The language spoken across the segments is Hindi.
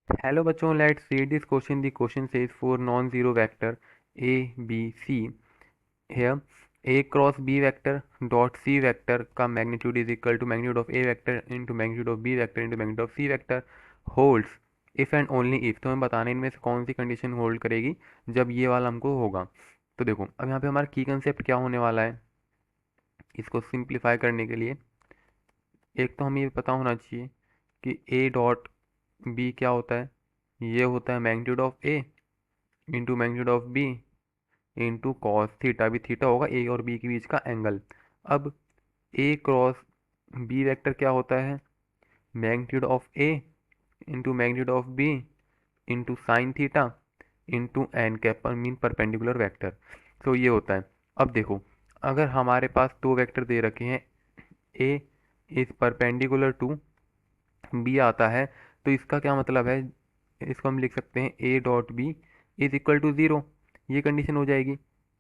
Hello बच्चों, let's read this question. The question says for non-zero vector a b c, here a cross b vector dot c vector का magnitude is equal to magnitude of a vector into magnitude of b vector into magnitude of c vector holds if and only if। तो हमें बताना इनमें से कौन सी कंडीशन होल्ड करेगी जब ये वाला हमको होगा। तो देखो अब यहाँ पे हमारा की कंसेप्ट क्या होने वाला है, इसको सिंप्लीफाई करने के लिए एक तो हमें ये पता होना चाहिए कि a डॉट b क्या होता है। ये होता है magnitude of a into magnitude of b into cos theta. भी थीटा होगा ए और बी के बीच का एंगल। अब ए क्रॉस बी वेक्टर क्या होता है, magnitude of A into magnitude of B into sine theta into n cap पर मीन परपेंडिकुलर वेक्टर। तो ये होता है। अब देखो अगर हमारे पास दो वेक्टर दे रखे हैं, ए इज परपेंडिकुलर टू बी आता है, तो इसका क्या मतलब है, इसको हम लिख सकते हैं A dot B is equal to zero. ये कंडीशन हो जाएगी।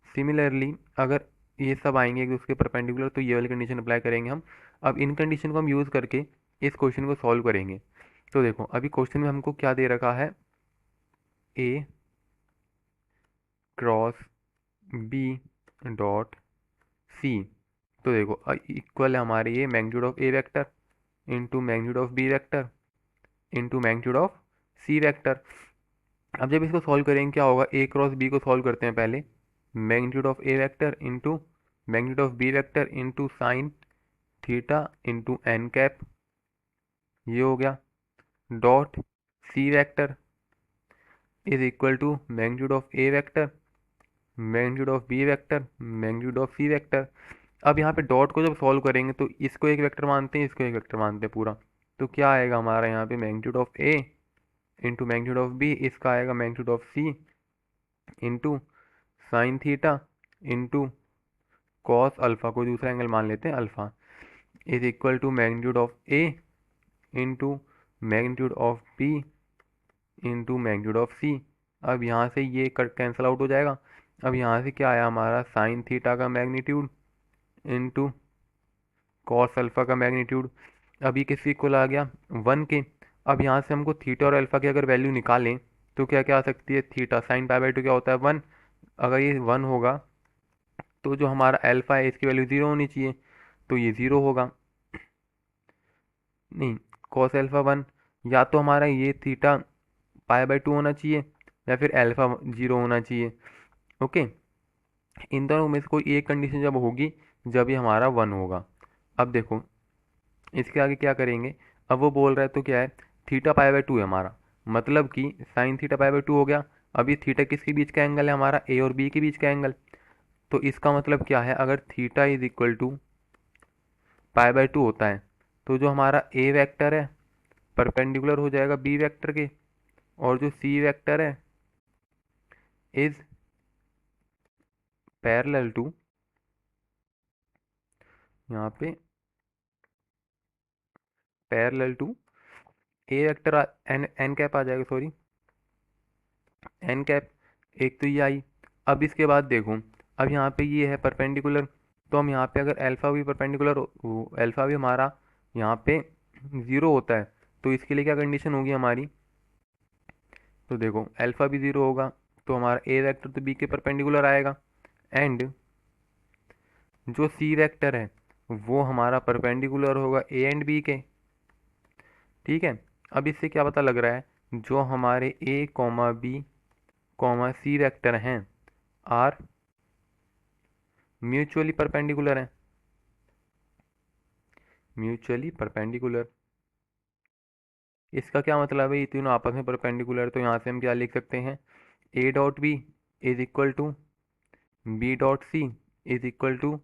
सिमिलरली अगर ये सब आएंगे एक दूसरे के परपेंडिकुलर तो ये वाली कंडीशन अप्लाई करेंगे हम। अब इन कंडीशन को हम यूज़ करके इस क्वेश्चन को सॉल्व करेंगे। तो देखो अभी क्वेश्चन में हमको क्या दे रखा है, A cross B dot C. तो देखो इक्वल है हमारे ये magnitude of A vector into magnitude of B vector into magnitude of C vector. अब जब इसको सॉल्व करेंगे क्या होगा, ए क्रॉस बी को सॉल्व करते हैं पहले, magnitude of A vector into magnitude of B vector into sine theta into n cap, ये हो गया। Dot C vector is equal to magnitude of A vector magnitude of B vector magnitude of C vector. अब यहाँ पे डॉट को जब सॉल्व करेंगे तो इसको एक वेक्टर मानते हैं, इसको एक वेक्टर मानते हैं पूरा। तो क्या आएगा हमारा यहाँ पे magnitude of A into magnitude of B, इसका आएगा magnitude of C into sine theta into cos alpha, कोई दूसरा एंगल मान लेते हैं alpha, is equal to magnitude of A into magnitude of B into magnitude of C. अब यहाँ से ये कट कैंसिल आउट हो जाएगा। अब यहाँ से क्या आया हमारा साइन थीटा का मैग्नीट्यूड इंटू कॉस अल्फ़ा का मैग्नीट्यूड। अब ये किसके इक्वल आ गया, वन के। अब यहाँ से हमको थीटा और अल्फ़ा की अगर वैल्यू निकालें तो क्या क्या आ सकती है, theta sine pi by to क्या होता है वन। अगर ये वन होगा तो जो हमारा अल्फ़ा है इसकी वैल्यू ज़ीरो होनी चाहिए, तो ये ज़ीरो होगा। नहीं, कॉस अल्फ़ा वन, या तो हमारा ये थीटा पाई बाई टू होना चाहिए या फिर अल्फ़ा ज़ीरो होना चाहिए। ओके, इन दोनों में से कोई एक कंडीशन जब होगी जब ये हमारा वन होगा। अब देखो इसके आगे क्या करेंगे, अब वो बोल रहा है तो क्या है, थीटा पाई बाई टू है हमारा, मतलब कि sine theta pi by to हो गया। अभी थीटा किसके बीच का एंगल है, हमारा ए और बी के बीच का एंगल। तो इसका मतलब क्या है, अगर theta is equal to pi by two होता है तो जो हमारा ए वेक्टर है परपेंडिकुलर हो जाएगा बी वेक्टर के, और जो सी वेक्टर है इज पैरेलल टू, यहाँ पे parallel to A vector N N cap आ जाएगा, सॉरी एन कैप। एक तो ये आई। अब इसके बाद देखो, अब यहाँ पे ये है परपेंडिकुलर, तो हम यहाँ पे अगर अल्फ़ा भी परपेंडिकुलर, अल्फ़ा भी हमारा यहाँ पे ज़ीरो होता है, तो इसके लिए क्या कंडीशन होगी हमारी। तो देखो अल्फ़ा भी ज़ीरो होगा तो हमारा ए वेक्टर तो बी के परपेंडिकुलर आएगा, एंड जो सी वेक्टर है वो हमारा परपेंडिकुलर होगा ए एंड बी के। ठीक है, अब इससे क्या पता लग रहा है, जो हमारे ए comma B comma C vector हैं आर म्यूचुअली परपेंडिकुलर है, म्यूचुअली परपेंडिकुलर। इसका क्या मतलब है, ये तीनों आपस में परपेंडिकुलर, तो यहाँ से हम क्या लिख सकते हैं, A dot B is equal to B dot C is equal to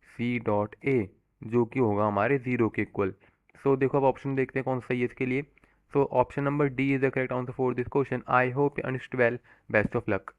C dot A, जो कि होगा हमारे ज़ीरो के इक्वल। सो देखो अब ऑप्शन देखते हैं कौन सा सही है इसके लिए। So option number D is the correct answer for this question. I hope you understood well, best of luck.